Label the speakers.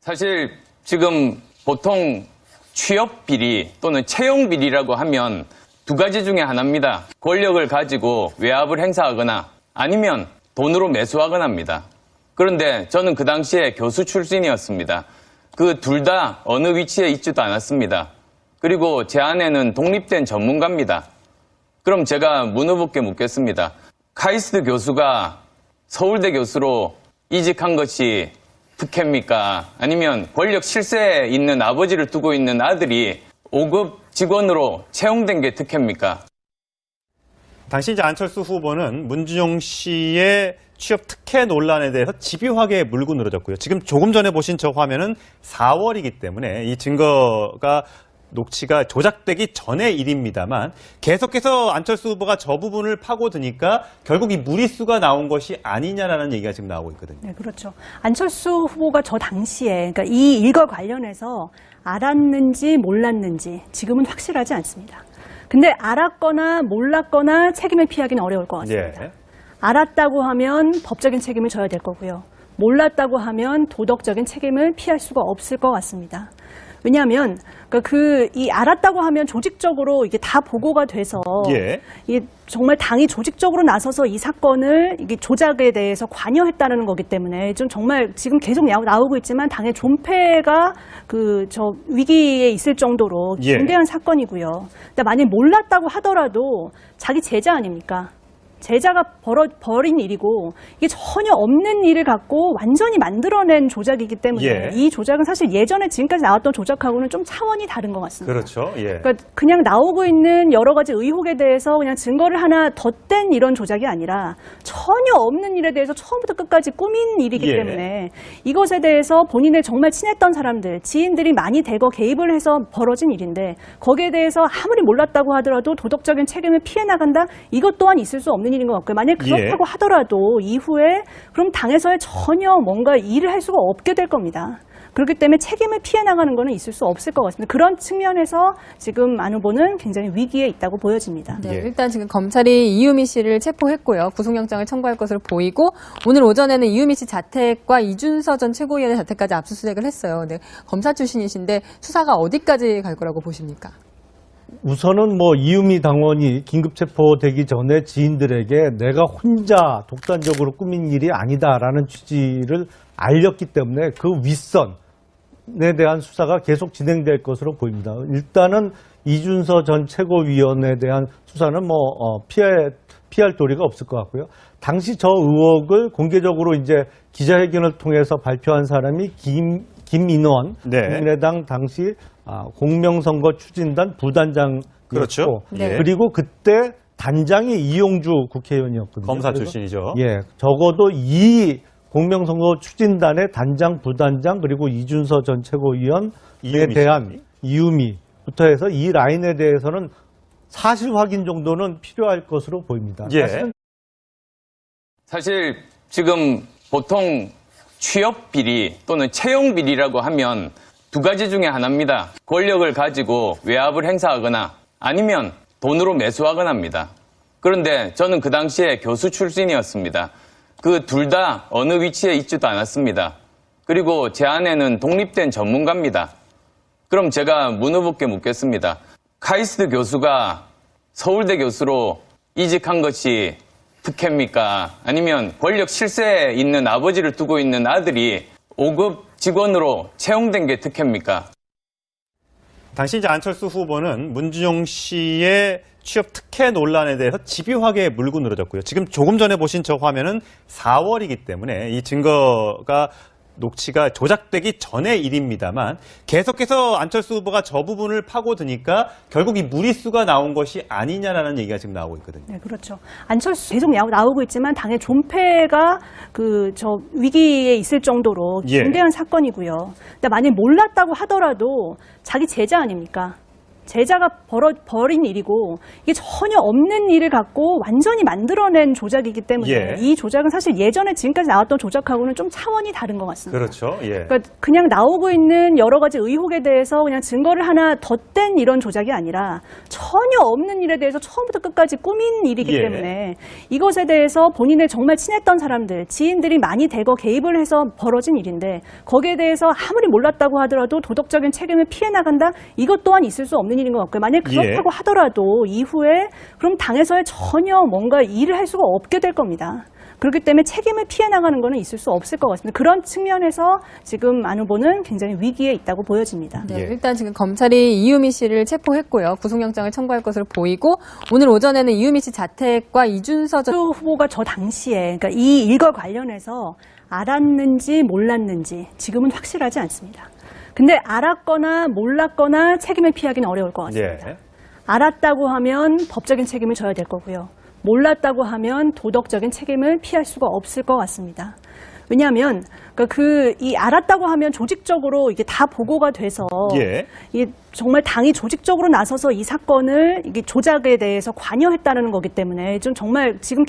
Speaker 1: 사실 지금 보통 취업 비리 또는 채용 비리라고 하면 두 가지 중에 하나입니다. 권력을 가지고 외압을 행사하거나 아니면 돈으로 매수하거나 합니다. 그런데 저는 그 당시에 교수 출신이었습니다. 그 둘 다 어느 위치에 있지도 않았습니다. 그리고 제 아내는 독립된 전문가입니다. 그럼 제가 문 후보께 묻겠습니다. 카이스트 교수가 서울대 교수로 이직한 것이 특혜입니까? 아니면 권력 실세에 있는 아버지를 두고 있는 아들이 5급 직원으로 채용된 게 특혜입니까?
Speaker 2: 당시 이제 안철수 후보는 문준용 씨의 취업 특혜 논란에 대해서 집요하게 물고 늘어졌고요. 지금 조금 전에 보신 저 화면은 4월이기 때문에 이 증거가 녹취가 조작되기 전의 일입니다만 계속해서 안철수 후보가 저 부분을 파고드니까 결국 이 무리수가 나온 것이 아니냐라는 얘기가 지금 나오고 있거든요.
Speaker 3: 네, 그렇죠. 안철수 후보가 저 당시에 그러니까 이 일과 관련해서 알았는지 몰랐는지 지금은 확실하지 않습니다. 근데 알았거나 몰랐거나 책임을 피하기는 어려울 것 같습니다.
Speaker 2: 예.
Speaker 3: 알았다고 하면 법적인 책임을 져야 될 거고요. 몰랐다고 하면 도덕적인 책임을 피할 수가 없을 것 같습니다. 왜냐하면 이 알았다고 하면 조직적으로 이게 다 보고가 돼서 이게 정말 당이 조직적으로 나서서 이 사건을 이게 조작에 대해서 관여했다는 거기 때문에 좀 정말 지금 계속 나오고 있지만 당의 존폐가 위기에 있을 정도로 중대한 사건이고요. 근데 만약 몰랐다고 하더라도 자기 제자 아닙니까? 제자가 벌인 일이고 이게 전혀 없는 일을 갖고 완전히 만들어낸 조작이기 때문에 이 조작은 사실 예전에 지금까지 나왔던 조작하고는 좀 차원이 다른 것 같습니다.
Speaker 2: 그렇죠.
Speaker 3: 그러니까 그냥 나오고 있는 여러 가지 의혹에 대해서 그냥 증거를 하나 덧댄 이런 조작이 아니라 전혀 없는 일에 대해서 처음부터 끝까지 꾸민 일이기 때문에 이것에 대해서 본인을 정말 친했던 사람들, 지인들이 많이 대거 개입을 해서 벌어진 일인데 거기에 대해서 아무리 몰랐다고 하더라도 도덕적인 책임을 피해 나간다? 이것 또한 있을 수 없는 일인 것 같고요. 만약 그렇다고 하더라도 이후에 그럼 당에서의 전혀 뭔가 일을 할 수가 없게 될 겁니다. 그렇기 때문에 책임을 피해 나가는 거는 있을 수 없을 것 같습니다. 그런 측면에서 지금 안 후보는 굉장히 위기에 있다고 보여집니다.
Speaker 4: 네, 일단 지금 검찰이 이유미 씨를 체포했고요. 구속영장을 청구할 것으로 보이고 오늘 오전에는 이유미 씨 자택과 이준서 전 최고위원의 자택까지 압수수색을 했어요. 네, 검사 출신이신데 수사가 어디까지 갈 거라고 보십니까?
Speaker 5: 우선은 이유미 당원이 긴급 체포되기 전에 지인들에게 내가 혼자 독단적으로 꾸민 일이 아니다라는 취지를 알렸기 때문에 그 윗선에 대한 수사가 계속 진행될 것으로 보입니다. 일단은 이준서 전 최고위원에 대한 수사는 피할 도리가 없을 것 같고요. 당시 저 의혹을 공개적으로 이제 기자회견을 통해서 발표한 사람이 김인원 국민의당 당시 공명선거 추진단 부단장이었고
Speaker 2: 그렇죠.
Speaker 5: 그리고 그때 단장이 이용주 국회의원이었거든요.
Speaker 2: 검사 출신이죠.
Speaker 5: 적어도 이 공명선거 추진단의 단장, 부단장 그리고 이준서 전 최고위원에 대한 이유미부터 해서 이 라인에 대해서는 사실 확인 정도는 필요할 것으로 보입니다.
Speaker 1: 사실 지금 보통 취업 비리 또는 채용 비리라고 하면 두 가지 중에 하나입니다. 권력을 가지고 외압을 행사하거나 아니면 돈으로 매수하거나 합니다. 그런데 저는 그 당시에 교수 출신이었습니다. 그 둘 다 어느 위치에 있지도 않았습니다. 그리고 제 아내는 독립된 전문가입니다. 그럼 제가 문 후보께 묻겠습니다. 카이스트 교수가 서울대 교수로 이직한 것이 특혜입니까? 아니면 권력 실세에 있는 아버지를 두고 있는 아들이 5급 직원으로 채용된 게 특혜입니까?
Speaker 2: 당시 이제 안철수 후보는 문준용 씨의 취업 특혜 논란에 대해서 집요하게 물고 늘어졌고요. 지금 조금 전에 보신 저 화면은 4월이기 때문에 이 증거가 녹취가 조작되기 전의 일입니다만 계속해서 안철수 후보가 저 부분을 파고드니까 결국 이 무리수가 나온 것이 아니냐라는 얘기가 지금 나오고 있거든요.
Speaker 3: 네, 그렇죠. 안철수 계속 나오고 있지만 당의 존폐가 위기에 있을 정도로 중대한 사건이고요. 근데 만약 몰랐다고 하더라도 자기 제자 아닙니까? 제자가 벌인 일이고 이게 전혀 없는 일을 갖고 완전히 만들어낸 조작이기 때문에
Speaker 2: 예.
Speaker 3: 이 조작은 사실 예전에 지금까지 나왔던 조작하고는 좀 차원이 다른 것 같습니다.
Speaker 2: 그렇죠. 예.
Speaker 3: 그러니까 그냥 나오고 있는 여러 가지 의혹에 대해서 그냥 증거를 하나 덧댄 이런 조작이 아니라 전혀 없는 일에 대해서 처음부터 끝까지 꾸민 일이기
Speaker 2: 예.
Speaker 3: 때문에 이것에 대해서 본인의 정말 친했던 사람들, 지인들이 많이 대거 개입을 해서 벌어진 일인데 거기에 대해서 아무리 몰랐다고 하더라도 도덕적인 책임을 피해 나간다? 이것 또한 있을 수 없는 일인 것 같고요. 만약 그렇다고 하더라도 이후에 그럼 당에서의 전혀 뭔가 일을 할 수가 없게 될 겁니다. 그렇기 때문에 책임을 피해 나가는 것은 있을 수 없을 것 같습니다. 그런 측면에서 지금 안 후보는 굉장히 위기에 있다고 보여집니다.
Speaker 4: 네,
Speaker 2: 예.
Speaker 4: 일단 지금 검찰이 이유미 씨를 체포했고요. 구속영장을 청구할 것으로 보이고 오늘 오전에는 이유미 씨 자택과 이준서 전
Speaker 3: 후보가 저 당시에 그러니까 이 일과 관련해서 알았는지 몰랐는지 지금은 확실하지 않습니다. 근데 알았거나 몰랐거나 책임을 피하기는 어려울 것 같습니다.
Speaker 2: 예.
Speaker 3: 알았다고 하면 법적인 책임을 져야 될 거고요. 몰랐다고 하면 도덕적인 책임을 피할 수가 없을 것 같습니다. 왜냐하면 이 알았다고 하면 조직적으로 이게 다 보고가 돼서
Speaker 2: 예.
Speaker 3: 이게 정말 당이 조직적으로 나서서 이 사건을 이게 조작에 대해서 관여했다는 거기 때문에 좀 정말 지금